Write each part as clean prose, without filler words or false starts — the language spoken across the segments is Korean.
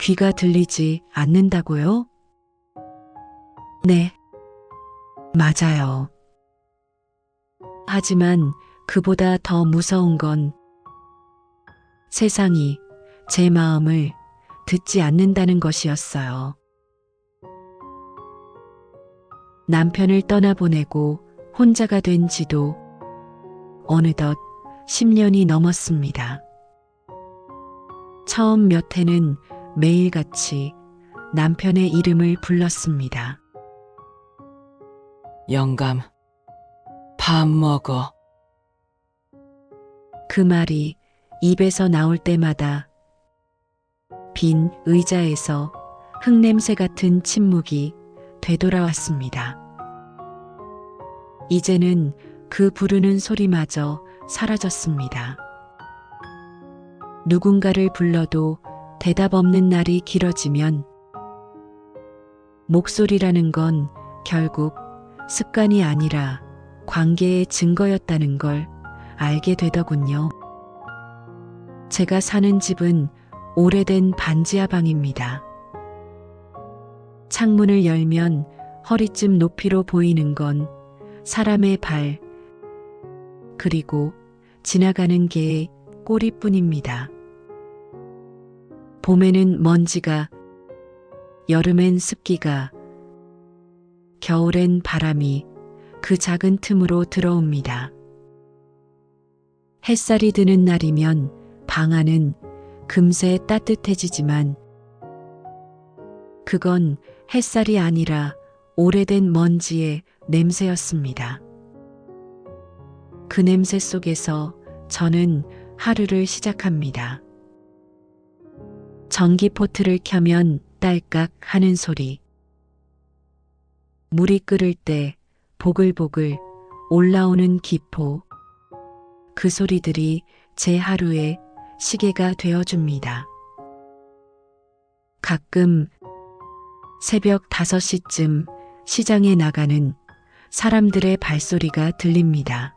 귀가 들리지 않는다고요? 네, 맞아요. 하지만 그보다 더 무서운 건 세상이 제 마음을 듣지 않는다는 것이었어요. 남편을 떠나보내고 혼자가 된 지도 어느덧 10년이 넘었습니다. 처음 몇 해는 매일같이 남편의 이름을 불렀습니다. 영감, 밥 먹어. 그 말이 입에서 나올 때마다 빈 의자에서 흙냄새 같은 침묵이 되돌아왔습니다. 이제는 그 부르는 소리마저 사라졌습니다. 누군가를 불러도 대답 없는 날이 길어지면 목소리라는 건 결국 습관이 아니라 관계의 증거였다는 걸 알게 되더군요. 제가 사는 집은 오래된 반지하 방입니다. 창문을 열면 허리쯤 높이로 보이는 건 사람의 발, 그리고 지나가는 개의 꼬리뿐입니다. 봄에는 먼지가, 여름엔 습기가, 겨울엔 바람이 그 작은 틈으로 들어옵니다. 햇살이 드는 날이면 방 안은 금세 따뜻해지지만 그건 햇살이 아니라 오래된 먼지의 냄새였습니다. 그 냄새 속에서 저는 하루를 시작합니다. 전기포트를 켜면 딸깍 하는 소리. 물이 끓을 때 보글보글 올라오는 기포. 그 소리들이 제 하루의 시계가 되어줍니다. 가끔 새벽 5시쯤 시장에 나가는 사람들의 발소리가 들립니다.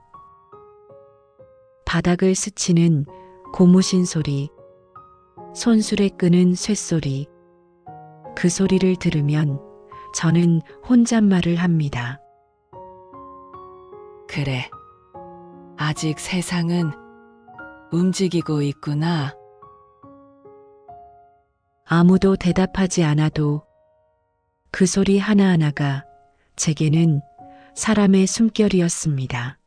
바닥을 스치는 고무신 소리, 손수레 끄는 쇳소리. 그 소리를 들으면 저는 혼잣말을 합니다. 그래, 아직 세상은 움직이고 있구나. 아무도 대답하지 않아도 그 소리 하나하나가 제게는 사람의 숨결이었습니다.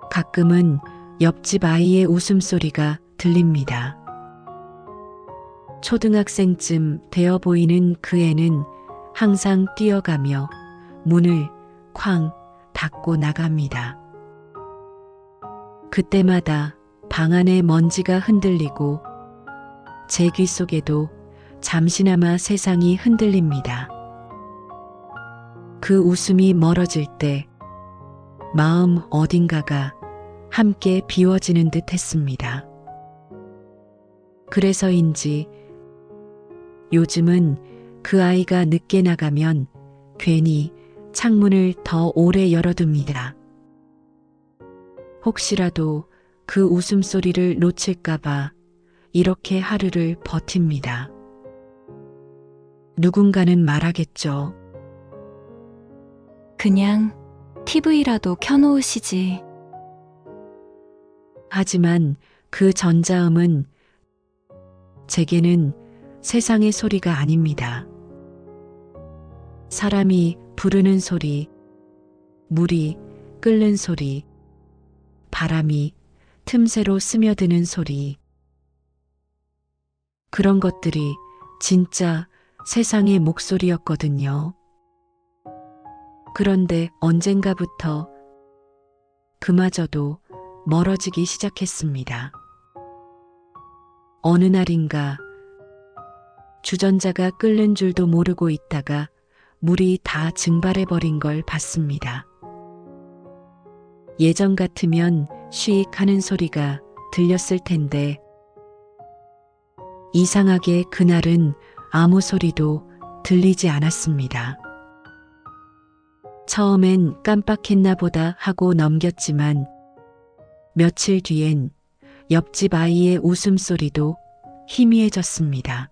가끔은 옆집 아이의 웃음소리가 들립니다. 초등학생쯤 되어 보이는 그 애는 항상 뛰어가며 문을 쾅 닫고 나갑니다. 그때마다 방 안의 먼지가 흔들리고 제 귀 속에도 잠시나마 세상이 흔들립니다. 그 웃음이 멀어질 때 마음 어딘가가 함께 비워지는 듯 했습니다. 그래서인지 요즘은 그 아이가 늦게 나가면 괜히 창문을 더 오래 열어둡니다. 혹시라도 그 웃음소리를 놓칠까봐 이렇게 하루를 버팁니다. 누군가는 말하겠죠. 그냥 TV라도 켜놓으시지. 하지만 그 전자음은 제게는 세상의 소리가 아닙니다. 사람이 부르는 소리, 물이 끓는 소리, 바람이 틈새로 스며드는 소리. 그런 것들이 진짜 세상의 목소리였거든요. 그런데 언젠가부터 그마저도 멀어지기 시작했습니다. 어느 날인가 주전자가 끓는 줄도 모르고 있다가 물이 다 증발해버린 걸 봤습니다. 예전 같으면 쉬익 하는 소리가 들렸을 텐데 이상하게 그날은 아무 소리도 들리지 않았습니다. 처음엔 깜빡했나 보다 하고 넘겼지만 며칠 뒤엔 옆집 아이의 웃음소리도 희미해졌습니다.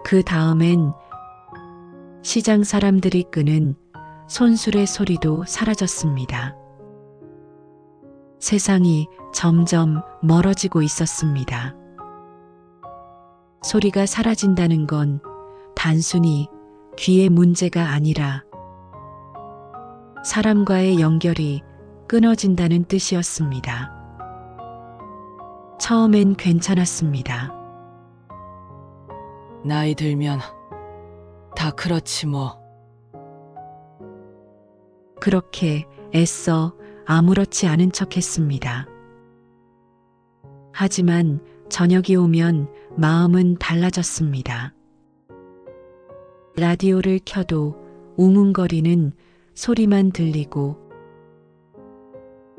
그 다음엔 시장 사람들이 끄는 손수레 소리도 사라졌습니다. 세상이 점점 멀어지고 있었습니다. 소리가 사라진다는 건 단순히 귀의 문제가 아니라 사람과의 연결이 끊어진다는 뜻이었습니다. 처음엔 괜찮았습니다. 나이 들면 다 그렇지 뭐. 그렇게 애써 아무렇지 않은 척 했습니다. 하지만 저녁이 오면 마음은 달라졌습니다. 라디오를 켜도 웅웅거리는 소리만 들리고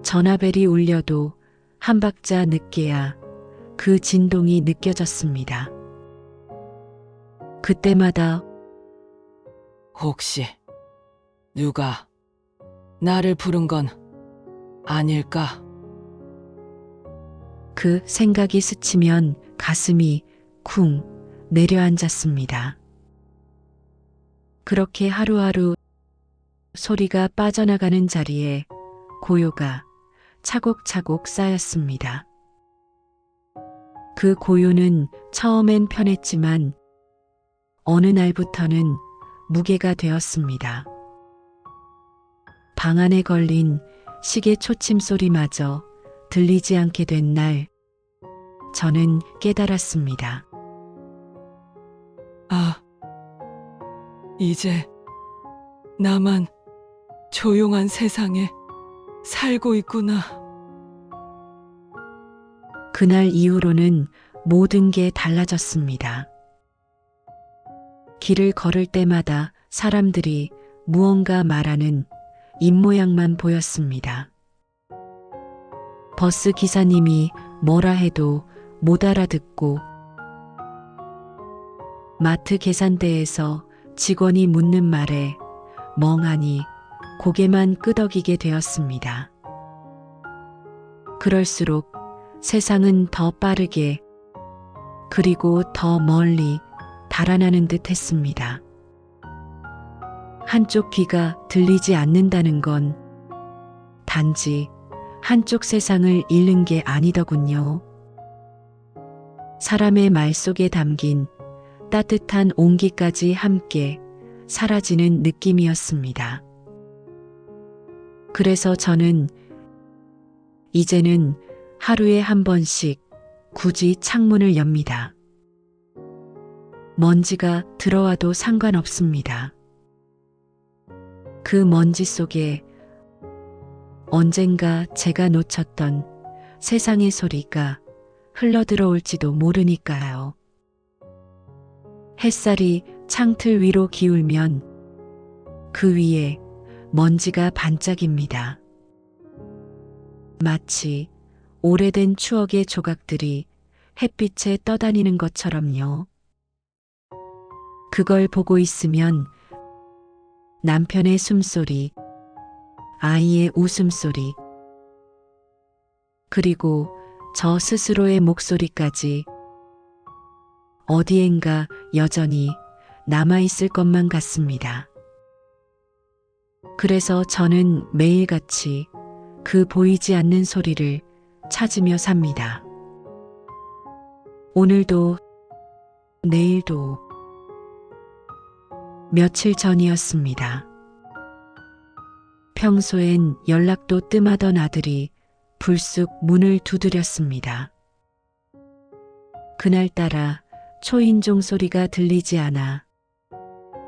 전화벨이 울려도 한 박자 늦게야 그 진동이 느껴졌습니다. 그때마다 혹시 누가 나를 부른 건 아닐까? 그 생각이 스치면 가슴이 쿵 내려앉았습니다. 그렇게 하루하루 소리가 빠져나가는 자리에 고요가 차곡차곡 쌓였습니다. 그 고요는 처음엔 편했지만 어느 날부터는 무게가 되었습니다. 방 안에 걸린 시계 초침 소리마저 들리지 않게 된 날, 저는 깨달았습니다. 아, 이제 나만 조용한 세상에 살고 있구나. 그날 이후로는 모든 게 달라졌습니다. 길을 걸을 때마다 사람들이 무언가 말하는 입모양만 보였습니다. 버스 기사님이 뭐라 해도 못 알아듣고 마트 계산대에서 직원이 묻는 말에 멍하니 고개만 끄덕이게 되었습니다. 그럴수록 세상은 더 빠르게 그리고 더 멀리 달아나는 듯 했습니다. 한쪽 귀가 들리지 않는다는 건 단지 한쪽 세상을 잃는 게 아니더군요. 사람의 말 속에 담긴 따뜻한 온기까지 함께 사라지는 느낌이었습니다. 그래서 저는 이제는 하루에 한 번씩 굳이 창문을 엽니다. 먼지가 들어와도 상관없습니다. 그 먼지 속에 언젠가 제가 놓쳤던 세상의 소리가 흘러들어올지도 모르니까요. 햇살이 창틀 위로 기울면 그 위에 먼지가 반짝입니다. 마치 오래된 추억의 조각들이 햇빛에 떠다니는 것처럼요. 그걸 보고 있으면 남편의 숨소리, 아이의 웃음소리, 그리고 저 스스로의 목소리까지 어디엔가 여전히 남아있을 것만 같습니다. 그래서 저는 매일같이 그 보이지 않는 소리를 찾으며 삽니다. 오늘도, 내일도, 며칠 전이었습니다. 평소엔 연락도 뜸하던 아들이 불쑥 문을 두드렸습니다. 그날따라 초인종 소리가 들리지 않아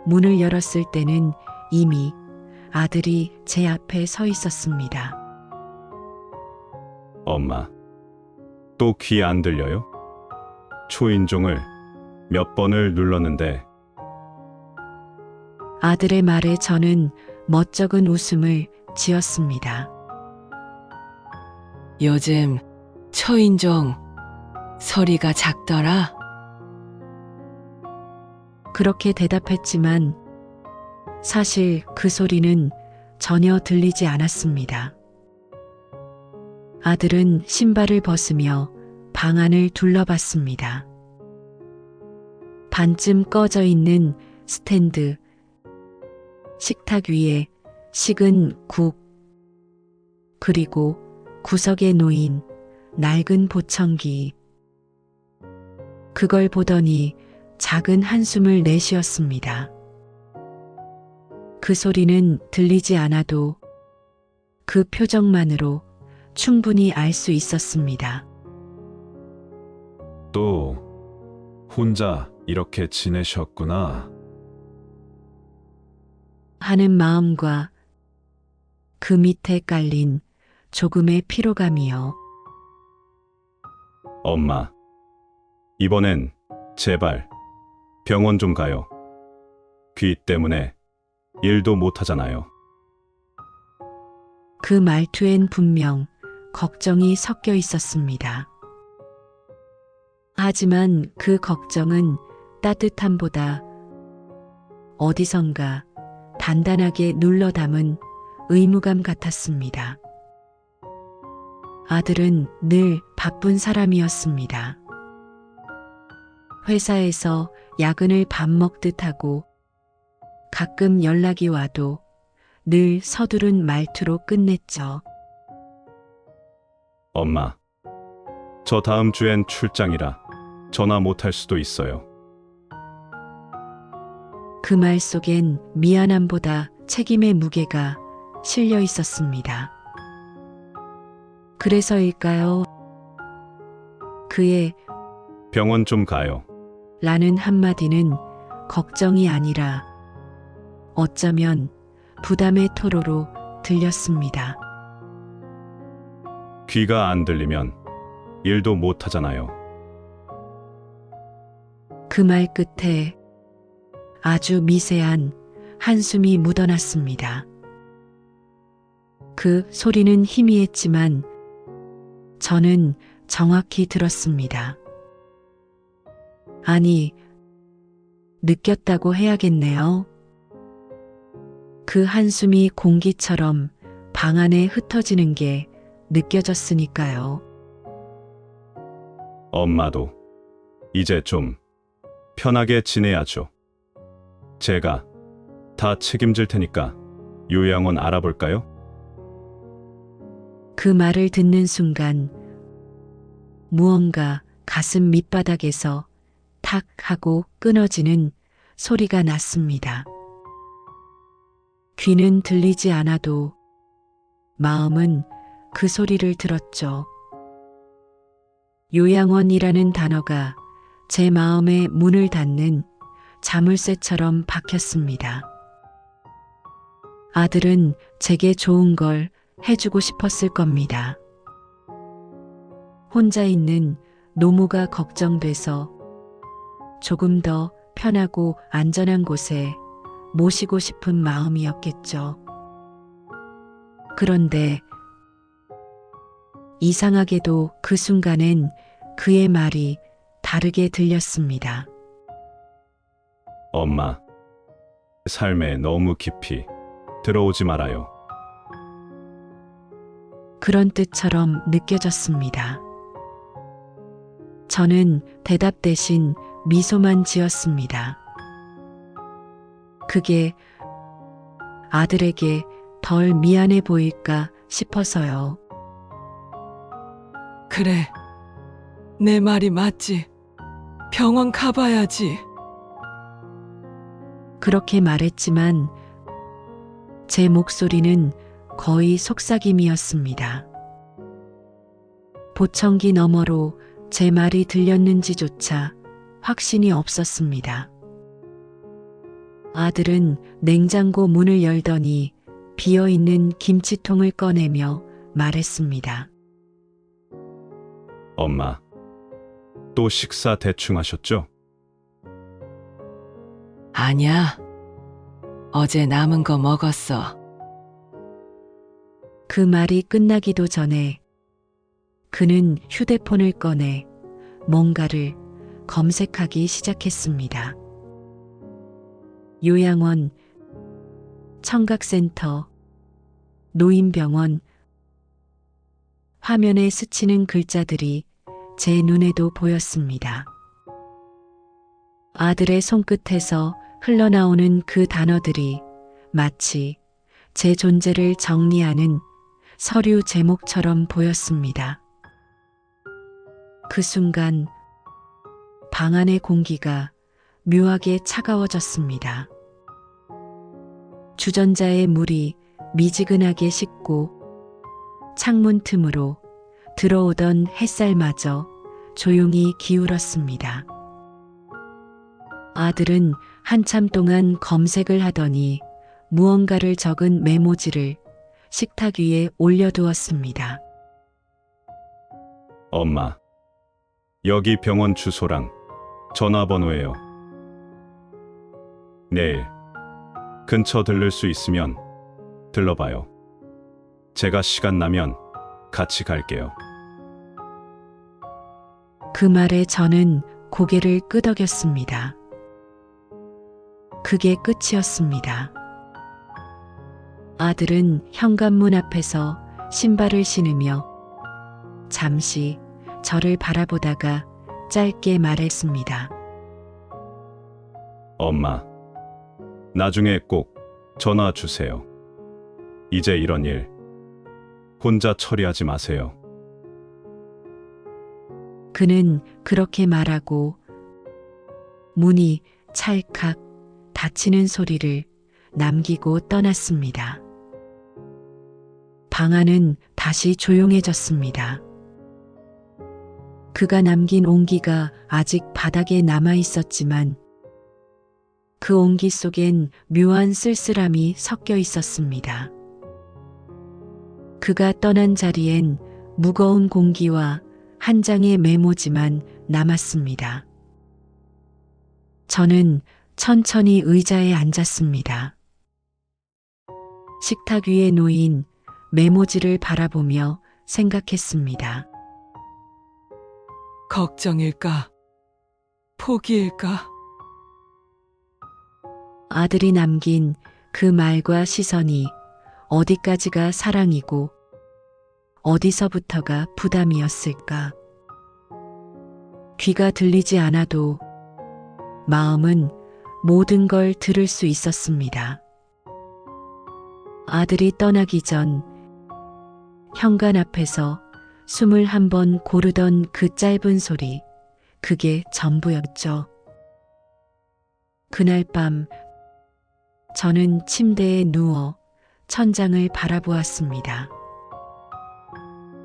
문을 열었을 때는 이미 아들이 제 앞에 서 있었습니다. 엄마, 또 귀 안 들려요? 초인종을 몇 번을 눌렀는데. 아들의 말에 저는 멋쩍은 웃음을 지었습니다. 요즘 초인종 소리가 작더라. 그렇게 대답했지만 사실 그 소리는 전혀 들리지 않았습니다. 아들은 신발을 벗으며 방 안을 둘러봤습니다. 반쯤 꺼져 있는 스탠드, 식탁 위에 식은 국, 그리고 구석에 놓인 낡은 보청기. 그걸 보더니 작은 한숨을 내쉬었습니다. 그 소리는 들리지 않아도 그 표정만으로 충분히 알 수 있었습니다. 또 혼자 이렇게 지내셨구나. 하는 마음과 그 밑에 깔린 조금의 피로감이요. 엄마, 이번엔 제발 병원 좀 가요. 귀 때문에 일도 못 하잖아요. 그 말투엔 분명 걱정이 섞여 있었습니다. 하지만 그 걱정은 따뜻함보다 어디선가 단단하게 눌러 담은 의무감 같았습니다. 아들은 늘 바쁜 사람이었습니다. 회사에서 야근을 밥 먹듯 하고 가끔 연락이 와도 늘 서두른 말투로 끝냈죠. 엄마, 저 다음 주엔 출장이라 전화 못 할 수도 있어요. 그 말 속엔 미안함보다 책임의 무게가 실려 있었습니다. 그래서일까요? 그의 병원 좀 가요. 라는 한마디는 걱정이 아니라 어쩌면 부담의 토로로 들렸습니다. 귀가 안 들리면 일도 못 하잖아요. 그 말 끝에 아주 미세한 한숨이 묻어났습니다. 그 소리는 희미했지만 저는 정확히 들었습니다. 아니, 느꼈다고 해야겠네요. 그 한숨이 공기처럼 방 안에 흩어지는 게 느껴졌으니까요. 엄마도 이제 좀 편하게 지내야죠. 제가 다 책임질 테니까 요양원 알아볼까요? 그 말을 듣는 순간 무언가 가슴 밑바닥에서 탁 하고 끊어지는 소리가 났습니다. 귀는 들리지 않아도 마음은 그 소리를 들었죠. 요양원이라는 단어가 제 마음의 문을 닫는 자물쇠처럼 박혔습니다. 아들은 제게 좋은 걸 해주고 싶었을 겁니다. 혼자 있는 노모가 걱정돼서 조금 더 편하고 안전한 곳에 모시고 싶은 마음이었겠죠. 그런데 이상하게도 그 순간엔 그의 말이 다르게 들렸습니다. 엄마, 삶에 너무 깊이 들어오지 말아요. 그런 뜻처럼 느껴졌습니다. 저는 대답 대신 미소만 지었습니다. 그게 아들에게 덜 미안해 보일까 싶어서요. 그래, 내 말이 맞지. 병원 가봐야지. 그렇게 말했지만 제 목소리는 거의 속삭임이었습니다. 보청기 너머로 제 말이 들렸는지조차 확신이 없었습니다. 아들은 냉장고 문을 열더니 비어있는 김치통을 꺼내며 말했습니다. 엄마, 또 식사 대충 하셨죠? 아니야. 어제 남은 거 먹었어. 그 말이 끝나기도 전에 그는 휴대폰을 꺼내 뭔가를 검색하기 시작했습니다. 요양원, 청각센터, 노인병원, 화면에 스치는 글자들이 제 눈에도 보였습니다. 아들의 손끝에서 흘러나오는 그 단어들이 마치 제 존재를 정리하는 서류 제목처럼 보였습니다. 그 순간 방 안의 공기가 묘하게 차가워졌습니다. 주전자의 물이 미지근하게 식고 창문 틈으로 들어오던 햇살마저 조용히 기울었습니다. 아들은 한참 동안 검색을 하더니 무언가를 적은 메모지를 식탁 위에 올려두었습니다. 엄마, 여기 병원 주소랑 전화번호예요. 내일 근처 들를 수 있으면 들러봐요. 제가 시간 나면 같이 갈게요. 그 말에 저는 고개를 끄덕였습니다. 그게 끝이었습니다. 아들은 현관문 앞에서 신발을 신으며 잠시 저를 바라보다가 짧게 말했습니다. 엄마, 나중에 꼭 전화 주세요. 이제 이런 일 혼자 처리하지 마세요. 그는 그렇게 말하고 문이 찰칵 닫히는 소리를 남기고 떠났습니다. 방 안은 다시 조용해졌습니다. 그가 남긴 온기가 아직 바닥에 남아 있었지만 그 온기 속엔 묘한 쓸쓸함이 섞여 있었습니다. 그가 떠난 자리엔 무거운 공기와 한 장의 메모지만 남았습니다. 저는 천천히 의자에 앉았습니다. 식탁 위에 놓인 메모지를 바라보며 생각했습니다. 걱정일까? 포기일까? 아들이 남긴 그 말과 시선이 어디까지가 사랑이고 어디서부터가 부담이었을까? 귀가 들리지 않아도 마음은 모든 걸 들을 수 있었습니다. 아들이 떠나기 전 현관 앞에서 숨을 한 번 고르던 그 짧은 소리, 그게 전부였죠. 그날 밤 저는 침대에 누워 천장을 바라보았습니다.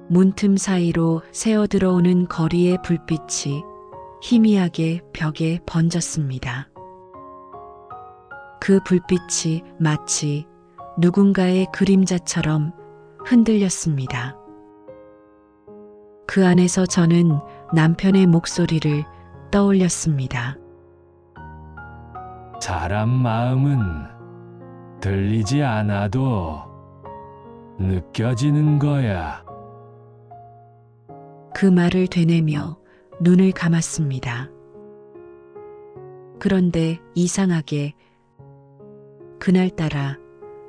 문틈 사이로 새어 들어오는 거리의 불빛이 희미하게 벽에 번졌습니다. 그 불빛이 마치 누군가의 그림자처럼 흔들렸습니다. 그 안에서 저는 남편의 목소리를 떠올렸습니다. 사람 마음은 들리지 않아도 느껴지는 거야. 그 말을 되뇌며 눈을 감았습니다. 그런데 이상하게 그날따라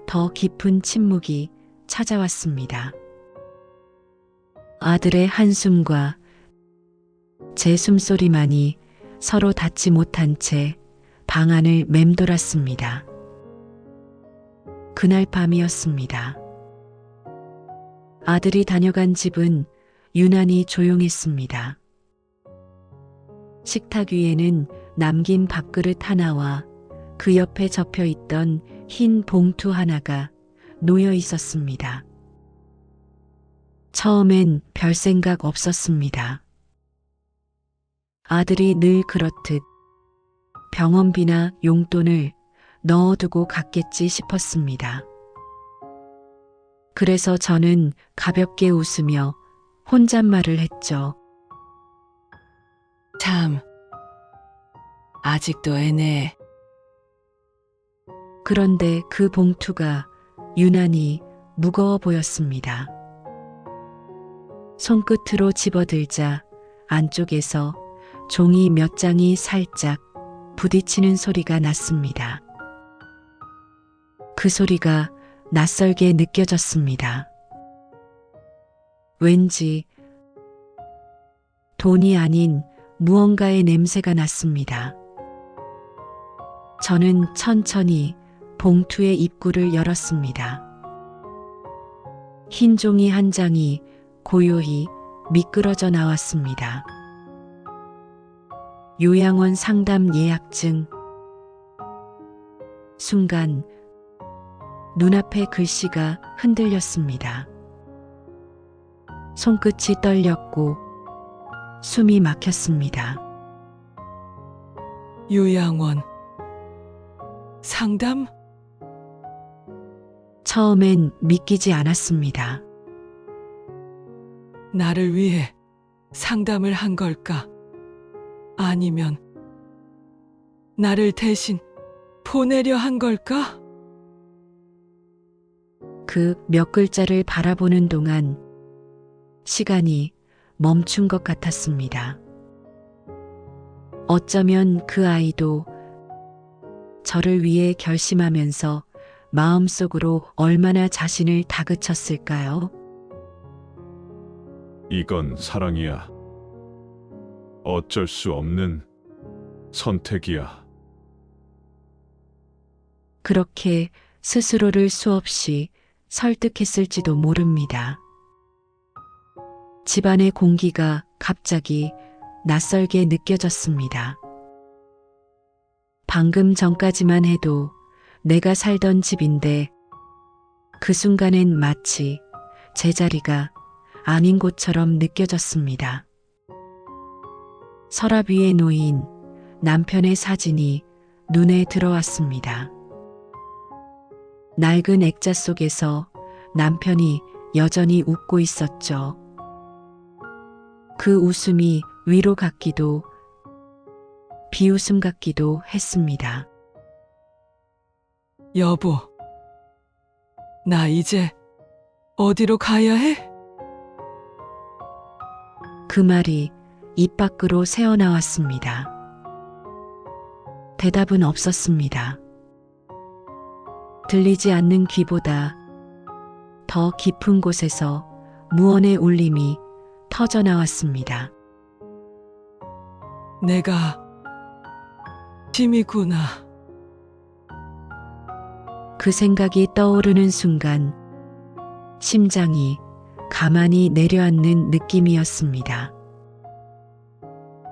더 깊은 침묵이 찾아왔습니다. 아들의 한숨과 제 숨소리만이 서로 닿지 못한 채 방 안을 맴돌았습니다. 그날 밤이었습니다. 아들이 다녀간 집은 유난히 조용했습니다. 식탁 위에는 남긴 밥그릇 하나와 그 옆에 접혀 있던 흰 봉투 하나가 놓여 있었습니다. 처음엔 별 생각 없었습니다. 아들이 늘 그렇듯 병원비나 용돈을 넣어두고 갔겠지 싶었습니다. 그래서 저는 가볍게 웃으며 혼잣말을 했죠. 참, 아직도 애네. 그런데 그 봉투가 유난히 무거워 보였습니다. 손끝으로 집어들자 안쪽에서 종이 몇 장이 살짝 부딪히는 소리가 났습니다. 그 소리가 낯설게 느껴졌습니다. 왠지 돈이 아닌 무언가의 냄새가 났습니다. 저는 천천히 봉투의 입구를 열었습니다. 흰 종이 한 장이 고요히 미끄러져 나왔습니다. 요양원 상담 예약증. 순간 눈앞의 글씨가 흔들렸습니다. 손끝이 떨렸고 숨이 막혔습니다. 요양원 상담? 처음엔 믿기지 않았습니다. 나를 위해 상담을 한 걸까? 아니면 나를 대신 보내려 한 걸까? 그 몇 글자를 바라보는 동안 시간이 멈춘 것 같았습니다. 어쩌면 그 아이도 저를 위해 결심하면서 마음속으로 얼마나 자신을 다그쳤을까요? 이건 사랑이야. 어쩔 수 없는 선택이야. 그렇게 스스로를 수없이 설득했을지도 모릅니다. 집안의 공기가 갑자기 낯설게 느껴졌습니다. 방금 전까지만 해도 내가 살던 집인데 그 순간엔 마치 제자리가 아닌 곳처럼 느껴졌습니다. 서랍 위에 놓인 남편의 사진이 눈에 들어왔습니다. 낡은 액자 속에서 남편이 여전히 웃고 있었죠. 그 웃음이 위로 같기도 비웃음 같기도 했습니다. 여보, 나 이제 어디로 가야 해? 그 말이 입 밖으로 새어나왔습니다. 대답은 없었습니다. 들리지 않는 귀보다 더 깊은 곳에서 무언의 울림이 터져 나왔습니다. 내가 짐이구나. 그 생각이 떠오르는 순간 심장이 가만히 내려앉는 느낌이었습니다.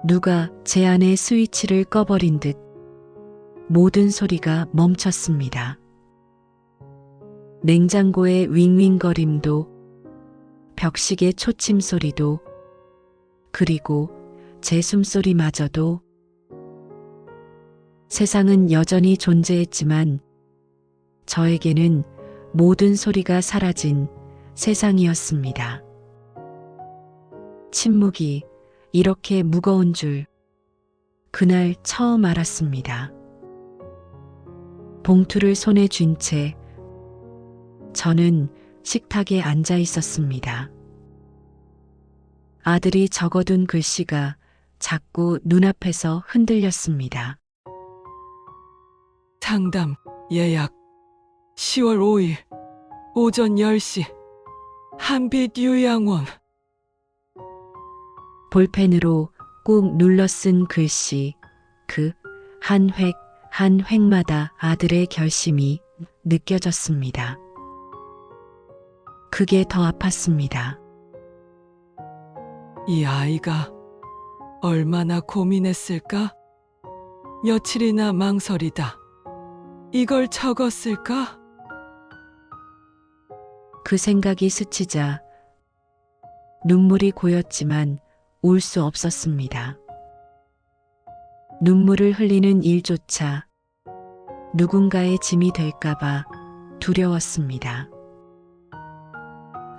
누가 제 안의 스위치를 꺼버린 듯 모든 소리가 멈췄습니다. 냉장고의 윙윙거림도, 벽식의 초침 소리도, 그리고 제 숨소리마저도. 세상은 여전히 존재했지만 저에게는 모든 소리가 사라진 세상이었습니다. 침묵이 이렇게 무거운 줄 그날 처음 알았습니다. 봉투를 손에 쥔 채 저는 식탁에 앉아 있었습니다. 아들이 적어둔 글씨가 자꾸 눈앞에서 흔들렸습니다. 상담 예약 10월 5일 오전 10시 한빛 요양원. 볼펜으로 꾹 눌러 쓴 글씨, 그 한 획 한 획마다 아들의 결심이 느껴졌습니다. 그게 더 아팠습니다. 이 아이가 얼마나 고민했을까? 며칠이나 망설이다 이걸 적었을까? 그 생각이 스치자 눈물이 고였지만 울 수 없었습니다. 눈물을 흘리는 일조차 누군가의 짐이 될까봐 두려웠습니다.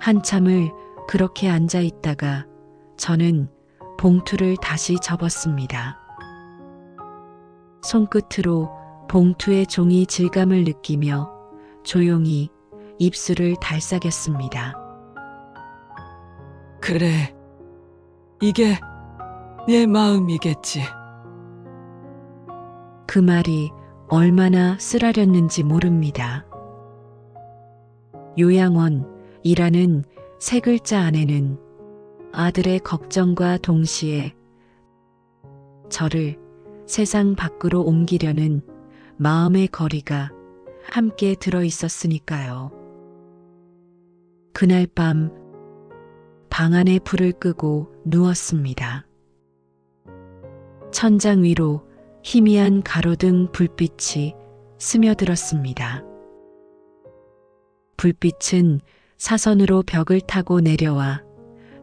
한참을 그렇게 앉아 있다가 저는 봉투를 다시 접었습니다. 손끝으로 봉투의 종이 질감을 느끼며 조용히 입술을 달싹였습니다. 그래, 이게 내 마음이겠지. 그 말이 얼마나 쓰라렸는지 모릅니다. 요양원이라는 세 글자 안에는 아들의 걱정과 동시에 저를 세상 밖으로 옮기려는 마음의 거리가 함께 들어 있었으니까요. 그날 밤 방 안에 불을 끄고 누웠습니다. 천장 위로 희미한 가로등 불빛이 스며들었습니다. 불빛은 사선으로 벽을 타고 내려와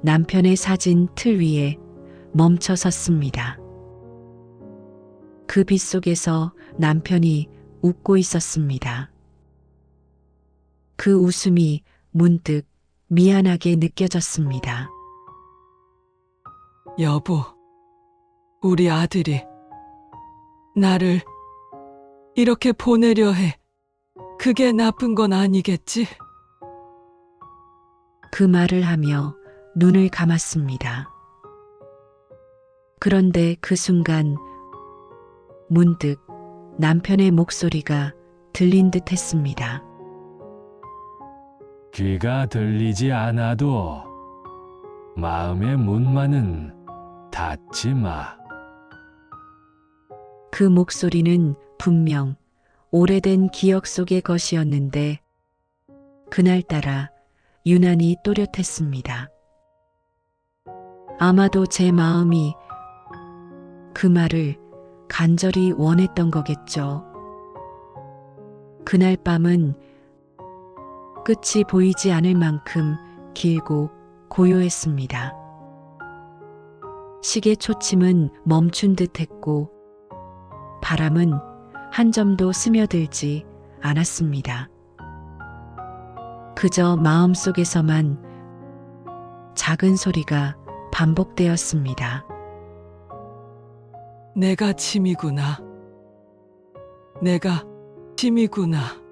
남편의 사진 틀 위에 멈춰 섰습니다. 그 빛 속에서 남편이 웃고 있었습니다. 그 웃음이 문득 미안하게 느껴졌습니다. 여보, 우리 아들이 나를 이렇게 보내려 해. 그게 나쁜 건 아니겠지? 그 말을 하며 눈을 감았습니다. 그런데 그 순간 문득 남편의 목소리가 들린 듯 했습니다. 귀가 들리지 않아도 마음의 문만은 닫지 마. 그 목소리는 분명 오래된 기억 속의 것이었는데 그날따라 유난히 또렷했습니다. 아마도 제 마음이 그 말을 간절히 원했던 거겠죠. 그날 밤은 끝이 보이지 않을 만큼 길고 고요했습니다. 시계 초침은 멈춘 듯 했고 바람은 한 점도 스며들지 않았습니다. 그저 마음속에서만 작은 소리가 반복되었습니다. 내가 짐이구나. 내가 짐이구나.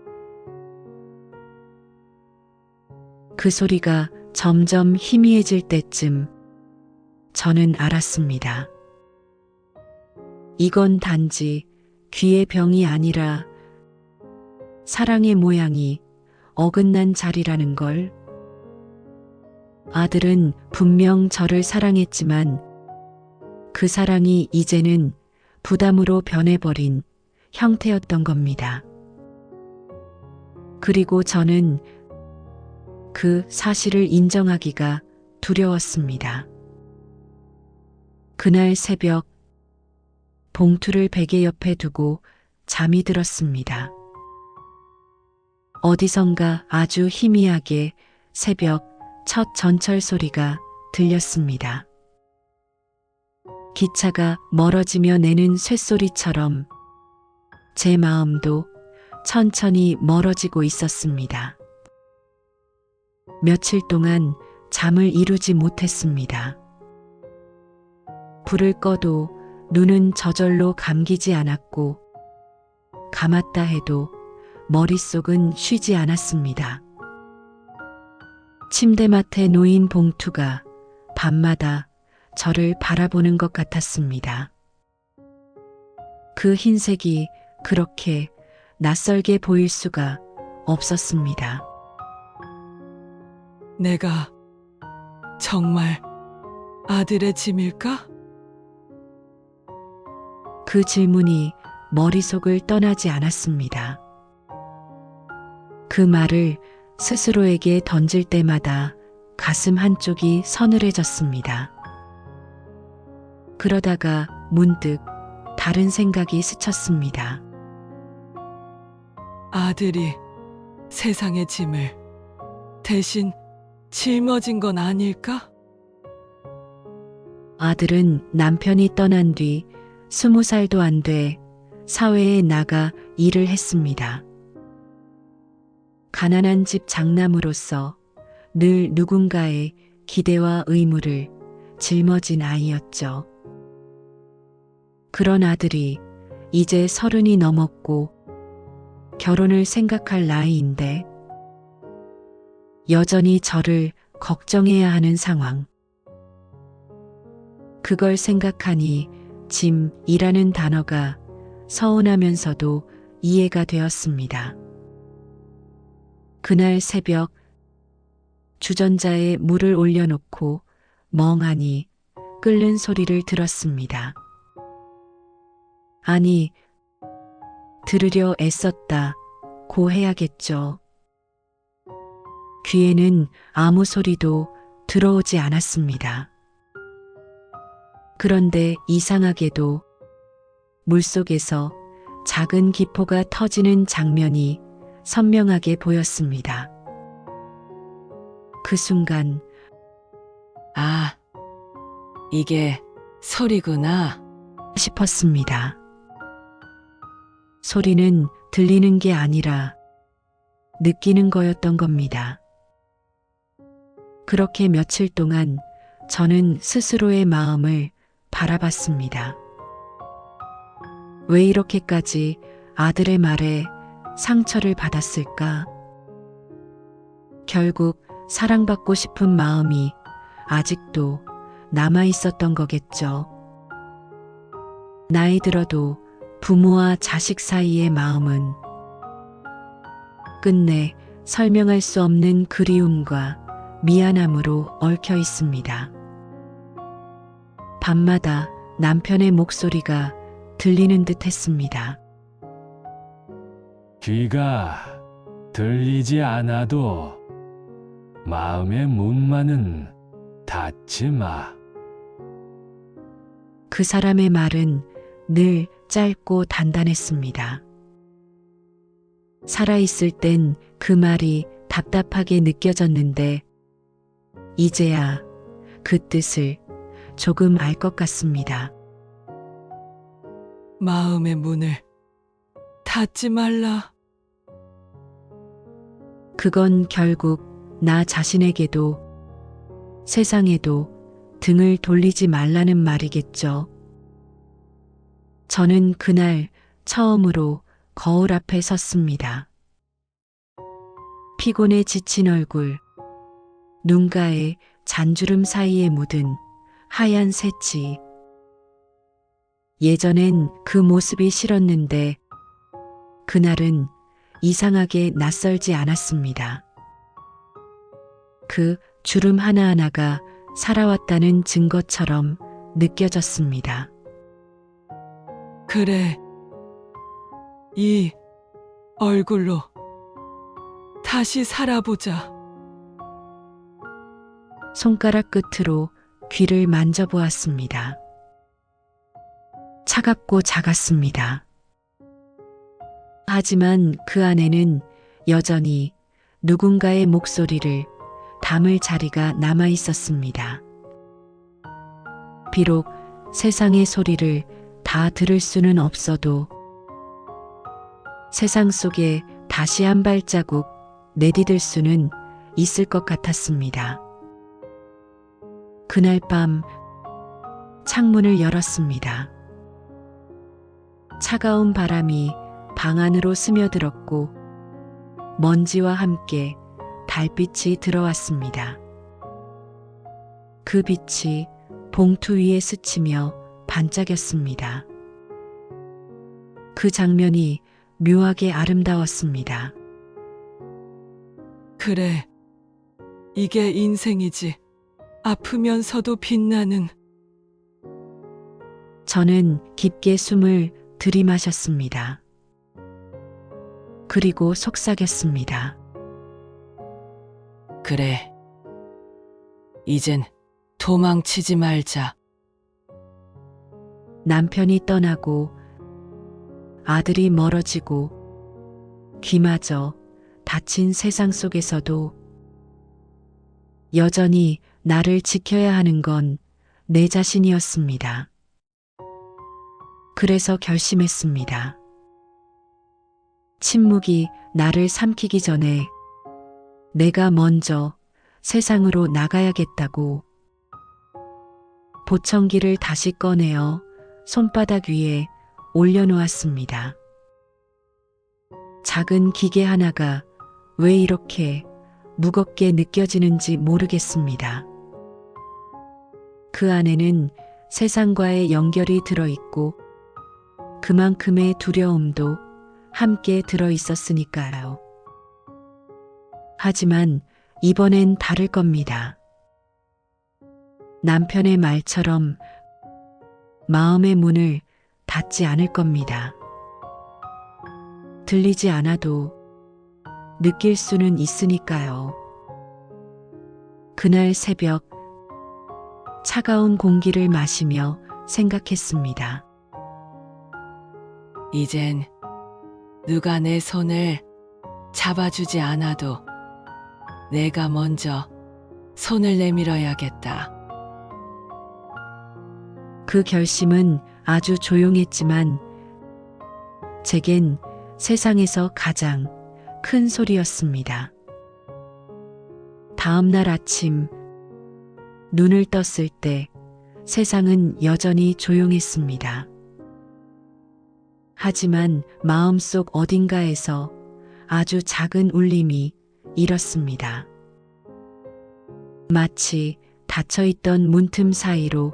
그 소리가 점점 희미해질 때쯤 저는 알았습니다. 이건 단지 귀의 병이 아니라 사랑의 모양이 어긋난 자리라는 걸. 아들은 분명 저를 사랑했지만 그 사랑이 이제는 부담으로 변해버린 형태였던 겁니다. 그리고 저는 그 사실을 인정하기가 두려웠습니다. 그날 새벽 봉투를 베개 옆에 두고 잠이 들었습니다. 어디선가 아주 희미하게 새벽 첫 전철 소리가 들렸습니다. 기차가 멀어지며 내는 쇳소리처럼 제 마음도 천천히 멀어지고 있었습니다. 며칠 동안 잠을 이루지 못했습니다. 불을 꺼도 눈은 저절로 감기지 않았고 감았다 해도 머릿속은 쉬지 않았습니다. 침대맡에 놓인 봉투가 밤마다 저를 바라보는 것 같았습니다. 그 흰색이 그렇게 낯설게 보일 수가 없었습니다. 내가 정말 아들의 짐일까? 그 질문이 머릿속을 떠나지 않았습니다. 그 말을 스스로에게 던질 때마다 가슴 한쪽이 서늘해졌습니다. 그러다가 문득 다른 생각이 스쳤습니다. 아들이 세상의 짐을 대신 짊어진 건 아닐까? 아들은 남편이 떠난 뒤 20살도 안 돼 사회에 나가 일을 했습니다. 가난한 집 장남으로서 늘 누군가의 기대와 의무를 짊어진 아이였죠. 그런 아들이 이제 30이 넘었고 결혼을 생각할 나이인데 여전히 저를 걱정해야 하는 상황. 그걸 생각하니 짐이라는 단어가 서운하면서도 이해가 되었습니다. 그날 새벽 주전자에 물을 올려놓고 멍하니 끓는 소리를 들었습니다. 아니, 들으려 애썼다고 해야겠죠. 귀에는 아무 소리도 들어오지 않았습니다. 그런데 이상하게도 물속에서 작은 기포가 터지는 장면이 선명하게 보였습니다. 그 순간 아, 이게 소리구나. 싶었습니다. 소리는 들리는 게 아니라 느끼는 거였던 겁니다. 그렇게 며칠 동안 저는 스스로의 마음을 바라봤습니다. 왜 이렇게까지 아들의 말에 상처를 받았을까? 결국 사랑받고 싶은 마음이 아직도 남아 있었던 거겠죠. 나이 들어도 부모와 자식 사이의 마음은 끝내 설명할 수 없는 그리움과 미안함으로 얽혀 있습니다. 밤마다 남편의 목소리가 들리는 듯 했습니다. 귀가 들리지 않아도 마음의 문만은 닫지 마. 그 사람의 말은 늘 짧고 단단했습니다. 살아있을 땐 그 말이 답답하게 느껴졌는데 이제야 그 뜻을 조금 알 것 같습니다. 마음의 문을 닫지 말라. 그건 결국 나 자신에게도 세상에도 등을 돌리지 말라는 말이겠죠. 저는 그날 처음으로 거울 앞에 섰습니다. 피곤에 지친 얼굴, 눈가에 잔주름 사이에 묻은 하얀 새치. 예전엔 그 모습이 싫었는데 그날은 이상하게 낯설지 않았습니다. 그 주름 하나하나가 살아왔다는 증거처럼 느껴졌습니다. 그래, 이 얼굴로 다시 살아보자. 손가락 끝으로 귀를 만져보았습니다. 차갑고 작았습니다. 하지만 그 안에는 여전히 누군가의 목소리를 담을 자리가 남아 있었습니다. 비록 세상의 소리를 다 들을 수는 없어도 세상 속에 다시 한 발자국 내디딜 수는 있을 것 같았습니다. 그날 밤 창문을 열었습니다. 차가운 바람이 방 안으로 스며들었고 먼지와 함께 달빛이 들어왔습니다. 그 빛이 봉투 위에 스치며 반짝였습니다. 그 장면이 묘하게 아름다웠습니다. 그래, 이게 인생이지. 아프면서도 빛나는. 저는 깊게 숨을 들이마셨습니다. 그리고 속삭였습니다. 그래, 이젠 도망치지 말자. 남편이 떠나고 아들이 멀어지고 귀마저 닫힌 세상 속에서도 여전히 나를 지켜야 하는 건 내 자신이었습니다. 그래서 결심했습니다. 침묵이 나를 삼키기 전에 내가 먼저 세상으로 나가야겠다고. 보청기를 다시 꺼내어 손바닥 위에 올려놓았습니다. 작은 기계 하나가 왜 이렇게 무겁게 느껴지는지 모르겠습니다. 그 안에는 세상과의 연결이 들어있고 그만큼의 두려움도 함께 들어있었으니까요. 하지만 이번엔 다를 겁니다. 남편의 말처럼 마음의 문을 닫지 않을 겁니다. 들리지 않아도 느낄 수는 있으니까요. 그날 새벽 차가운 공기를 마시며 생각했습니다. 이젠 누가 내 손을 잡아주지 않아도 내가 먼저 손을 내밀어야겠다. 그 결심은 아주 조용했지만 제겐 세상에서 가장 큰 소리였습니다. 다음 날 아침 눈을 떴을 때 세상은 여전히 조용했습니다. 하지만 마음속 어딘가에서 아주 작은 울림이 일었습니다. 마치 닫혀있던 문틈 사이로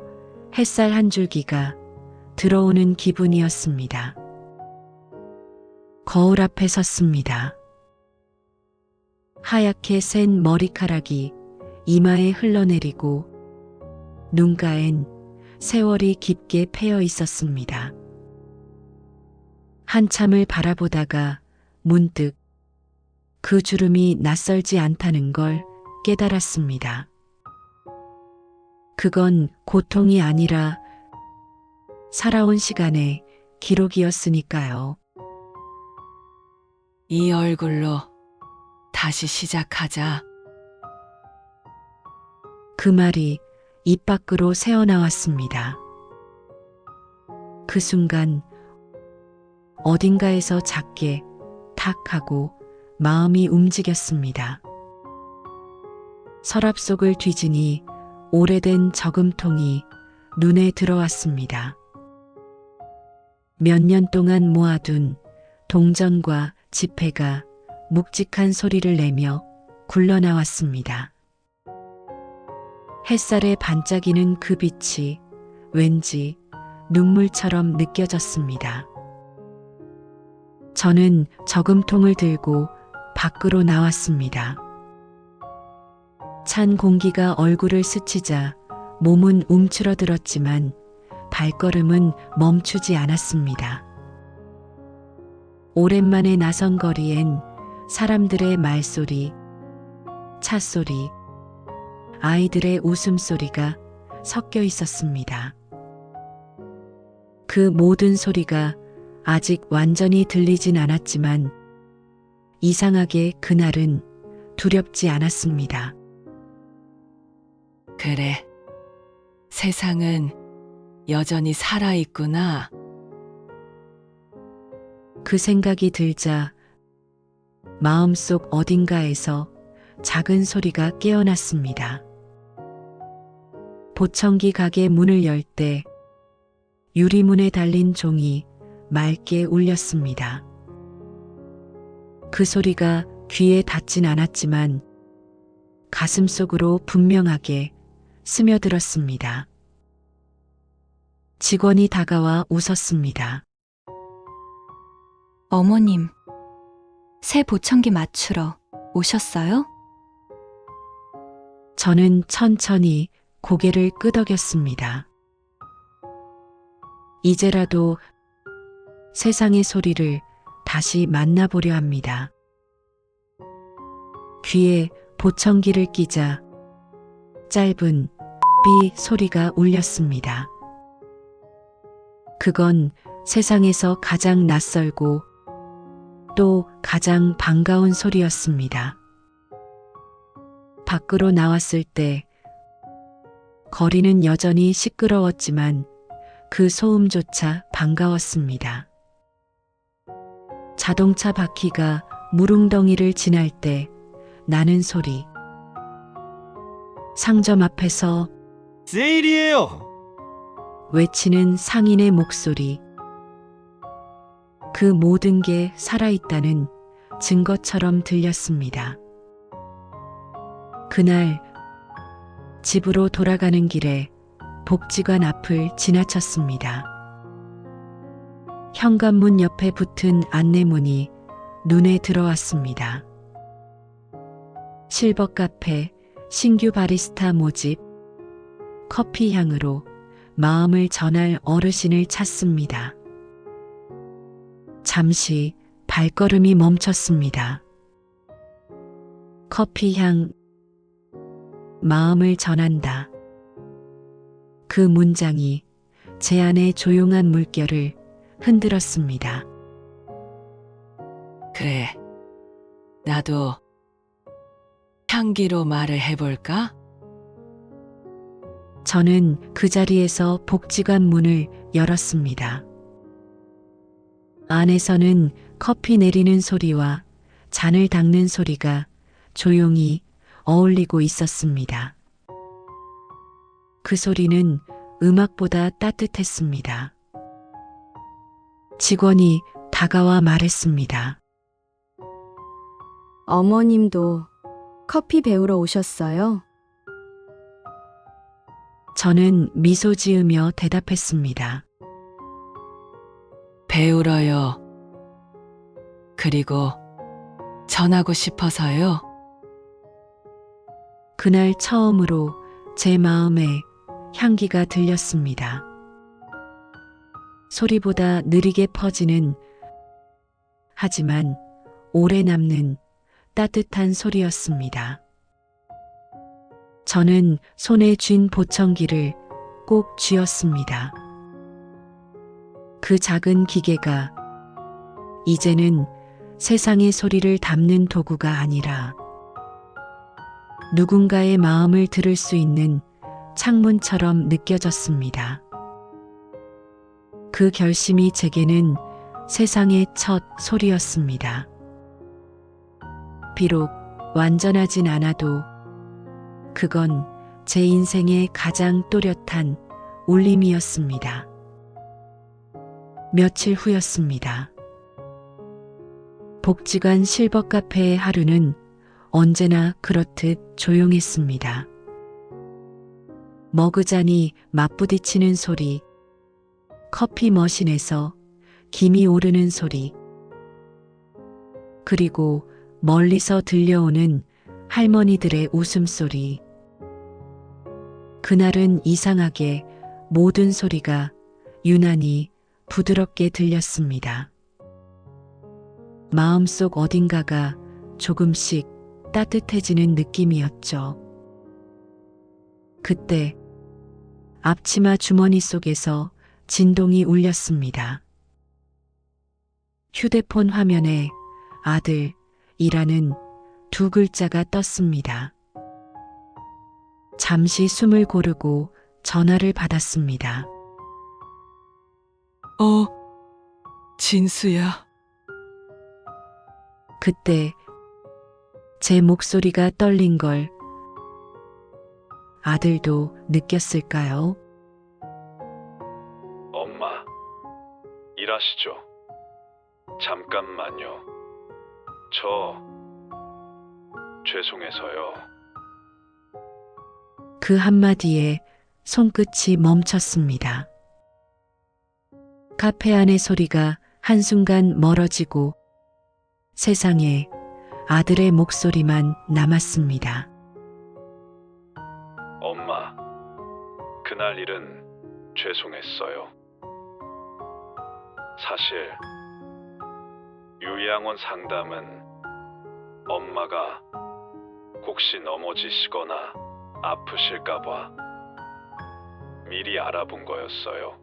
햇살 한 줄기가 들어오는 기분이었습니다. 거울 앞에 섰습니다. 하얗게 센 머리카락이 이마에 흘러내리고 눈가엔 세월이 깊게 패여 있었습니다. 한참을 바라보다가 문득 그 주름이 낯설지 않다는 걸 깨달았습니다. 그건 고통이 아니라 살아온 시간의 기록이었으니까요. 이 얼굴로 다시 시작하자. 그 말이 입 밖으로 새어나왔습니다. 그 순간 어딘가에서 작게 탁 하고 마음이 움직였습니다. 서랍 속을 뒤지니 오래된 저금통이 눈에 들어왔습니다. 몇 년 동안 모아둔 동전과 지폐가 묵직한 소리를 내며 굴러나왔습니다. 햇살에 반짝이는 그 빛이 왠지 눈물처럼 느껴졌습니다. 저는 저금통을 들고 밖으로 나왔습니다. 찬 공기가 얼굴을 스치자 몸은 움츠러들었지만 발걸음은 멈추지 않았습니다. 오랜만에 나선 거리엔 사람들의 말소리, 차소리, 아이들의 웃음소리가 섞여 있었습니다. 그 모든 소리가 아직 완전히 들리진 않았지만 이상하게 그날은 두렵지 않았습니다. 그래, 세상은 여전히 살아있구나. 그 생각이 들자 마음속 어딘가에서 작은 소리가 깨어났습니다. 보청기 가게 문을 열 때 유리문에 달린 종이 맑게 울렸습니다. 그 소리가 귀에 닿진 않았지만 가슴 속으로 분명하게 스며들었습니다. 직원이 다가와 웃었습니다. 어머님, 새 보청기 맞추러 오셨어요? 저는 천천히 고개를 끄덕였습니다. 이제라도 세상의 소리를 다시 만나보려 합니다. 귀에 보청기를 끼자 짧은 삐 소리가 울렸습니다. 그건 세상에서 가장 낯설고 또 가장 반가운 소리였습니다. 밖으로 나왔을 때 거리는 여전히 시끄러웠지만 그 소음조차 반가웠습니다. 자동차 바퀴가 무릉덩이를 지날 때 나는 소리, 상점 앞에서 세일이에요. 외치는 상인의 목소리, 그 모든 게 살아있다는 증거처럼 들렸습니다. 그날 집으로 돌아가는 길에 복지관 앞을 지나쳤습니다. 현관문 옆에 붙은 안내문이 눈에 들어왔습니다. 실버 카페 신규 바리스타 모집, 커피 향으로 마음을 전할 어르신을 찾습니다. 잠시 발걸음이 멈췄습니다. 커피 향, 마음을 전한다. 그 문장이 제 안의 조용한 물결을 흔들었습니다. 그래. 나도 향기로 말을 해볼까? 저는 그 자리에서 복지관 문을 열었습니다. 안에서는 커피 내리는 소리와 잔을 닦는 소리가 조용히 어울리고 있었습니다. 그 소리는 음악보다 따뜻했습니다. 직원이 다가와 말했습니다. 어머님도 커피 배우러 오셨어요? 저는 미소 지으며 대답했습니다. 배우러요. 그리고 전하고 싶어서요. 그날 처음으로 제 마음에 향기가 들렸습니다. 소리보다 느리게 퍼지는, 하지만 오래 남는 따뜻한 소리였습니다. 저는 손에 쥔 보청기를 꼭 쥐었습니다. 그 작은 기계가 이제는 세상의 소리를 담는 도구가 아니라 누군가의 마음을 들을 수 있는 창문처럼 느껴졌습니다. 그 결심이 제게는 세상의 첫 소리였습니다. 비록 완전하진 않아도 그건 제 인생의 가장 또렷한 울림이었습니다. 며칠 후였습니다. 복지관 실버 카페의 하루는 언제나 그렇듯 조용했습니다. 머그잔이 맞부딪히는 소리, 커피 머신에서 김이 오르는 소리, 그리고 멀리서 들려오는 할머니들의 웃음소리. 그날은 이상하게 모든 소리가 유난히 부드럽게 들렸습니다. 마음속 어딘가가 조금씩 따뜻해지는 느낌이었죠. 그때 앞치마 주머니 속에서 진동이 울렸습니다. 휴대폰 화면에 아들이라는 두 글자가 떴습니다. 잠시 숨을 고르고 전화를 받았습니다. 진수야. 그때 제 목소리가 떨린 걸 아들도 느꼈을까요? 엄마, 일하시죠. 잠깐만요. 죄송해서요. 그 한마디에 손끝이 멈췄습니다. 카페 안의 소리가 한순간 멀어지고 세상에 아들의 목소리만 남았습니다. 엄마, 그날 일은 죄송했어요. 사실 유양원 상담은 엄마가 혹시 넘어지시거나 아프실까봐 미리 알아본 거였어요.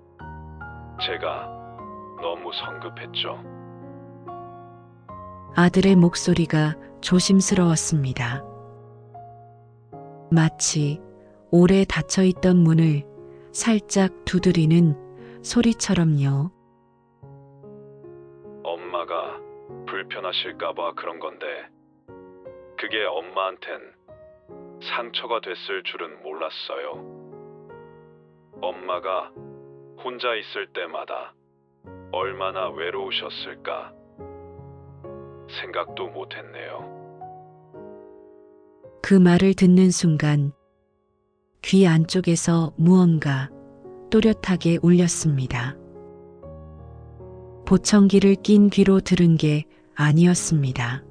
제가 너무 성급했죠. 아들의 목소리가 조심스러웠습니다. 마치 오래 닫혀있던 문을 살짝 두드리는 소리처럼요. 엄마가 불편하실까봐 그런 건데 그게 엄마한텐 상처가 됐을 줄은 몰랐어요. 엄마가 혼자 있을 때마다 얼마나 외로우셨을까 생각도 못했네요. 그 말을 듣는 순간 귀 안쪽에서 무언가 또렷하게 울렸습니다. 보청기를 낀 귀로 들은 게 아니었습니다.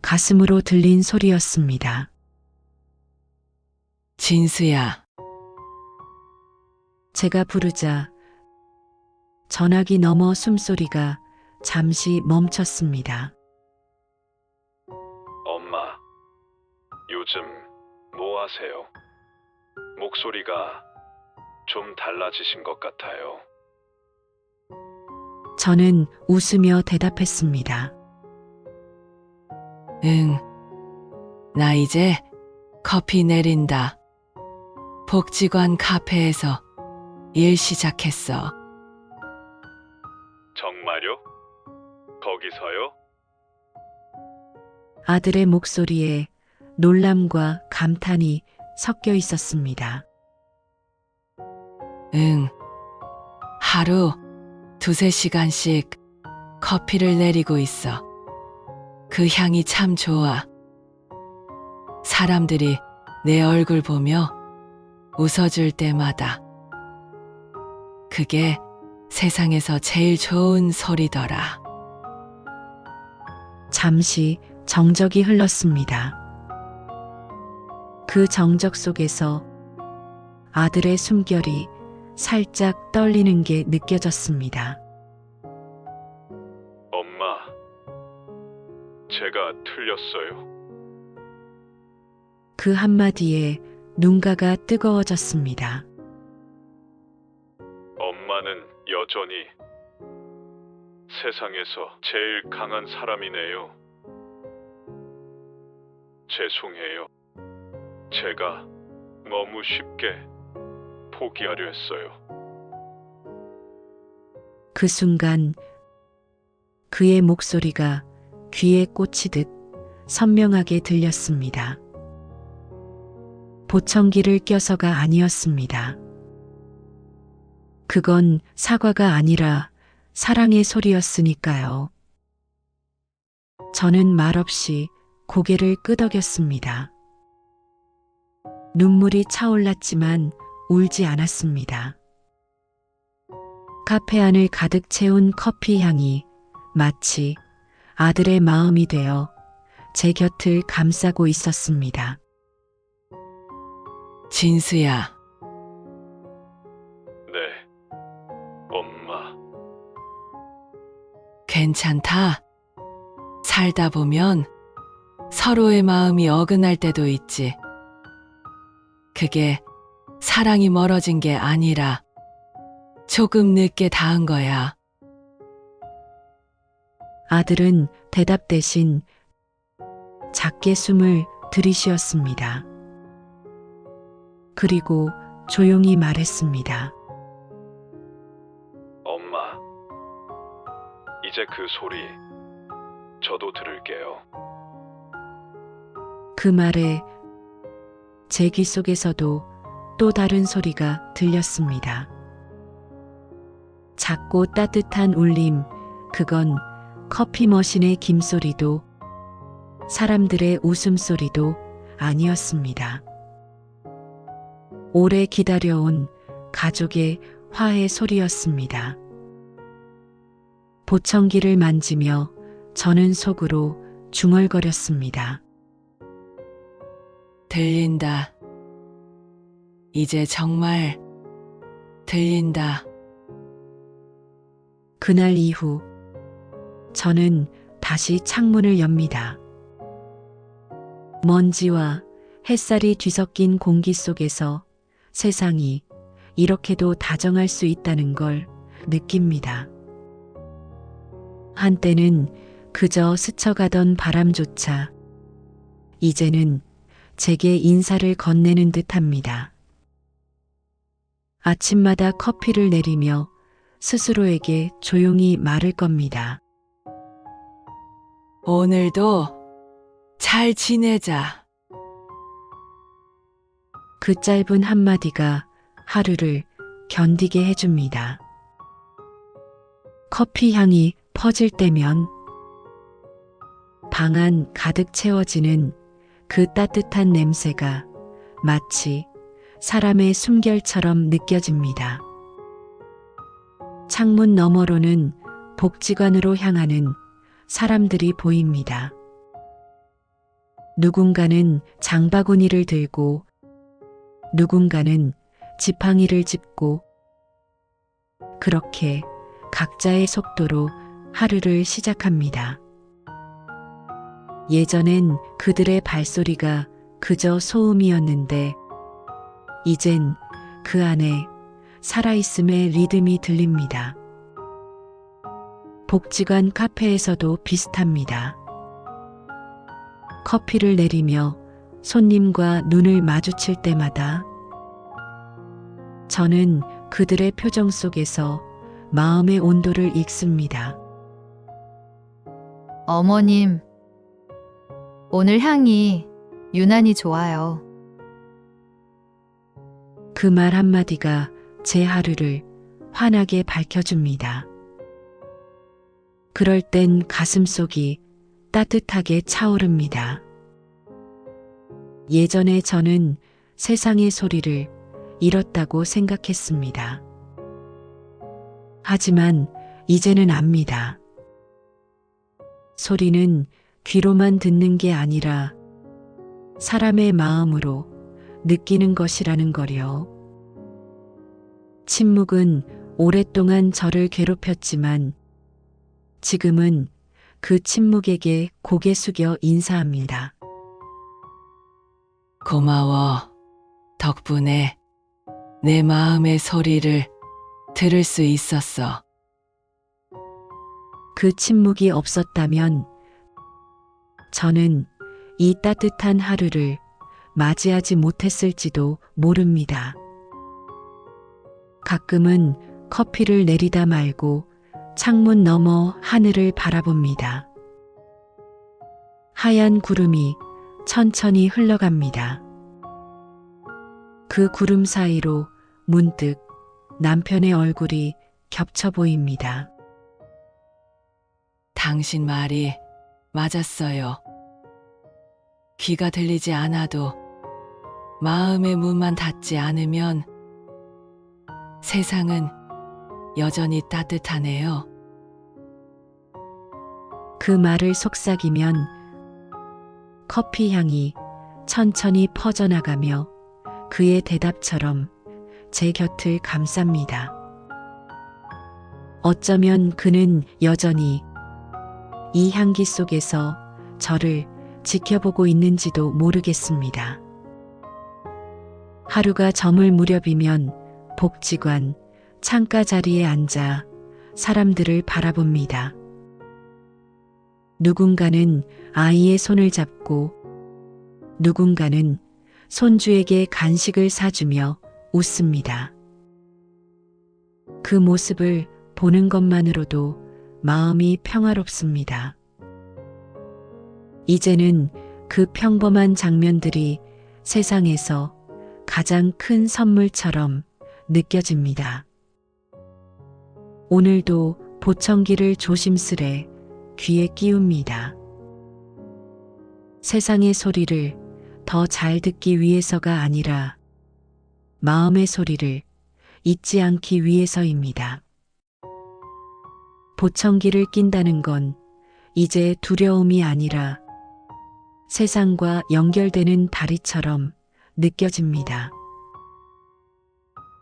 가슴으로 들린 소리였습니다. 진수야, 제가 부르자 전화기 너머 숨소리가 잠시 멈췄습니다. 엄마, 요즘 뭐 하세요? 목소리가 좀 달라지신 것 같아요. 저는 웃으며 대답했습니다. 응. 나 이제 커피 내린다. 복지관 카페에서 일 시작했어. 정말요? 거기서요? 아들의 목소리에 놀람과 감탄이 섞여 있었습니다. 응. 하루 2~3시간씩 커피를 내리고 있어. 그 향이 참 좋아. 사람들이 내 얼굴 보며 웃어줄 때마다 그게 세상에서 제일 좋은 소리더라. 잠시 정적이 흘렀습니다. 그 정적 속에서 아들의 숨결이 살짝 떨리는 게 느껴졌습니다. 엄마, 제가 틀렸어요? 그 한마디에 눈가가 뜨거워졌습니다. 엄마는 여전히 세상에서 제일 강한 사람이네요. 죄송해요. 제가 너무 쉽게 포기하려 했어요. 그 순간 그의 목소리가 귀에 꽂히듯 선명하게 들렸습니다. 보청기를 껴서가 아니었습니다. 그건 사과가 아니라 사랑의 소리였으니까요. 저는 말없이 고개를 끄덕였습니다. 눈물이 차올랐지만 울지 않았습니다. 카페 안을 가득 채운 커피 향이 마치 아들의 마음이 되어 제 곁을 감싸고 있었습니다. 진수야, 네, 엄마. 괜찮다. 살다 보면 서로의 마음이 어긋날 때도 있지. 그게 사랑이 멀어진 게 아니라 조금 늦게 닿은 거야. 아들은 대답 대신 작게 숨을 들이쉬었습니다. 그리고 조용히 말했습니다. 엄마, 이제 그 소리 저도 들을게요. 그 말에 제 귀 속에서도 또 다른 소리가 들렸습니다. 작고 따뜻한 울림, 그건 커피 머신의 김소리도 사람들의 웃음소리도 아니었습니다. 오래 기다려온 가족의 화해 소리였습니다. 보청기를 만지며 저는 속으로 중얼거렸습니다. 들린다. 이제 정말 들린다. 그날 이후 저는 다시 창문을 엽니다. 먼지와 햇살이 뒤섞인 공기 속에서 세상이 이렇게도 다정할 수 있다는 걸 느낍니다. 한때는 그저 스쳐가던 바람조차 이제는 제게 인사를 건네는 듯합니다. 아침마다 커피를 내리며 스스로에게 조용히 말할 겁니다. 오늘도 잘 지내자. 그 짧은 한마디가 하루를 견디게 해줍니다. 커피 향이 퍼질 때면 방 안 가득 채워지는 그 따뜻한 냄새가 마치 사람의 숨결처럼 느껴집니다. 창문 너머로는 복지관으로 향하는 사람들이 보입니다. 누군가는 장바구니를 들고 누군가는 지팡이를 짚고 그렇게 각자의 속도로 하루를 시작합니다. 예전엔 그들의 발소리가 그저 소음이었는데 이젠 그 안에 살아있음의 리듬이 들립니다. 복지관 카페에서도 비슷합니다. 커피를 내리며 손님과 눈을 마주칠 때마다 저는 그들의 표정 속에서 마음의 온도를 읽습니다. 어머님, 오늘 향이 유난히 좋아요. 그 말 한마디가 제 하루를 환하게 밝혀줍니다. 그럴 땐 가슴속이 따뜻하게 차오릅니다. 예전에 저는 세상의 소리를 잃었다고 생각했습니다. 하지만 이제는 압니다. 소리는 귀로만 듣는 게 아니라 사람의 마음으로 느끼는 것이라는 거요. 침묵은 오랫동안 저를 괴롭혔지만 지금은 그 침묵에게 고개 숙여 인사합니다. 고마워. 덕분에 내 마음의 소리를 들을 수 있었어. 그 침묵이 없었다면 저는 이 따뜻한 하루를 맞이하지 못했을지도 모릅니다. 가끔은 커피를 내리다 말고 창문 너머 하늘을 바라봅니다. 하얀 구름이 천천히 흘러갑니다. 그 구름 사이로 문득 남편의 얼굴이 겹쳐 보입니다. 당신 말이 맞았어요. 귀가 들리지 않아도 마음의 문만 닫지 않으면 세상은 여전히 따뜻하네요. 그 말을 속삭이면 커피 향이 천천히 퍼져나가며 그의 대답처럼 제 곁을 감쌉니다. 어쩌면 그는 여전히 이 향기 속에서 저를 지켜보고 있는지도 모르겠습니다. 하루가 저물 무렵이면 복지관 창가 자리에 앉아 사람들을 바라봅니다. 누군가는 아이의 손을 잡고 누군가는 손주에게 간식을 사주며 웃습니다. 그 모습을 보는 것만으로도 마음이 평화롭습니다. 이제는 그 평범한 장면들이 세상에서 가장 큰 선물처럼 느껴집니다. 오늘도 보청기를 조심스레 귀에 끼웁니다. 세상의 소리를 더 잘 듣기 위해서가 아니라 마음의 소리를 잊지 않기 위해서입니다. 보청기를 낀다는 건 이제 두려움이 아니라 세상과 연결되는 다리처럼 느껴집니다.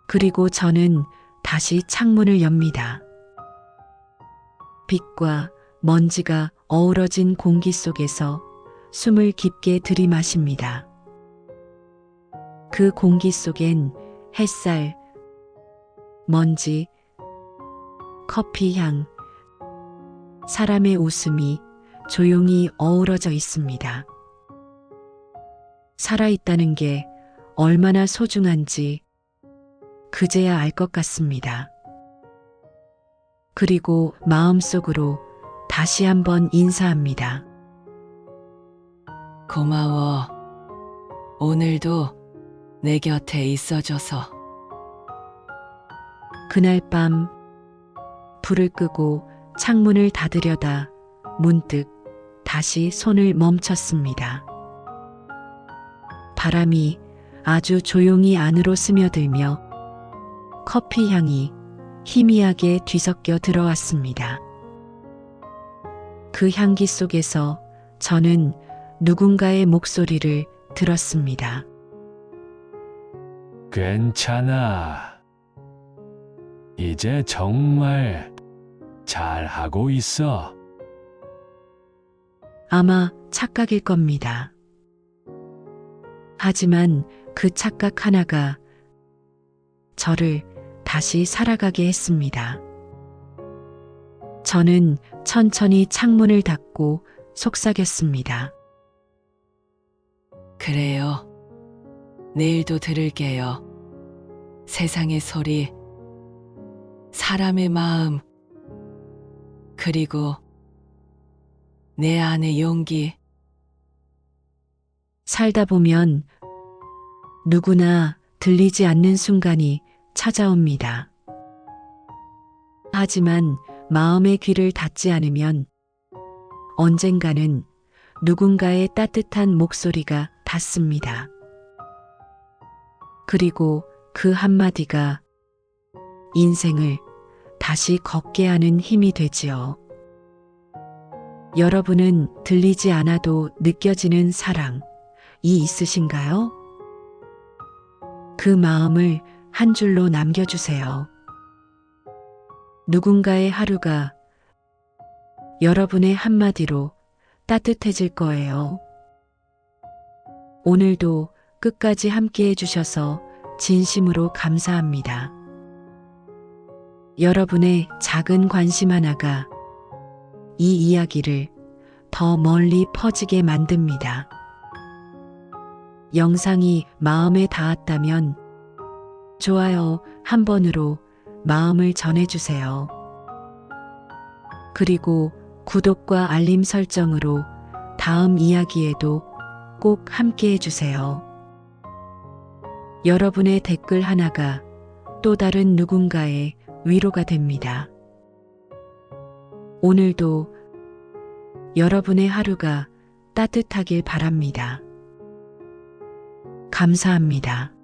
그리고 저는 다시 창문을 엽니다. 빛과 먼지가 어우러진 공기 속에서 숨을 깊게 들이마십니다. 그 공기 속엔 햇살, 먼지, 커피향, 사람의 웃음이 조용히 어우러져 있습니다. 살아있다는 게 얼마나 소중한지 그제야 알 것 같습니다. 그리고 마음속으로 다시 한번 인사합니다. 고마워. 오늘도 내 곁에 있어줘서. 그날 밤 불을 끄고 창문을 닫으려다 문득 다시 손을 멈췄습니다. 바람이 아주 조용히 안으로 스며들며 커피 향이 희미하게 뒤섞여 들어왔습니다. 그 향기 속에서 저는 누군가의 목소리를 들었습니다. 괜찮아. 이제 정말 잘하고 있어. 아마 착각일 겁니다. 하지만 그 착각 하나가 저를 다시 살아가게 했습니다. 저는 천천히 창문을 닫고 속삭였습니다. 그래요. 내일도 들을게요. 세상의 소리, 사람의 마음, 그리고 내 안의 용기. 살다 보면 누구나 들리지 않는 순간이 찾아옵니다. 하지만 마음의 귀를 닫지 않으면 언젠가는 누군가의 따뜻한 목소리가 닿습니다. 그리고 그 한마디가 인생을 다시 걷게 하는 힘이 되지요. 여러분은 들리지 않아도 느껴지는 사랑이 있으신가요? 그 마음을 한 줄로 남겨주세요. 누군가의 하루가 여러분의 한마디로 따뜻해질 거예요. 오늘도 끝까지 함께 해주셔서 진심으로 감사합니다. 여러분의 작은 관심 하나가 이 이야기를 더 멀리 퍼지게 만듭니다. 영상이 마음에 닿았다면 좋아요 한 번으로 마음을 전해주세요. 그리고 구독과 알림 설정으로 다음 이야기에도 꼭 함께 해주세요. 여러분의 댓글 하나가 또 다른 누군가의 위로가 됩니다. 오늘도 여러분의 하루가 따뜻하길 바랍니다. 감사합니다.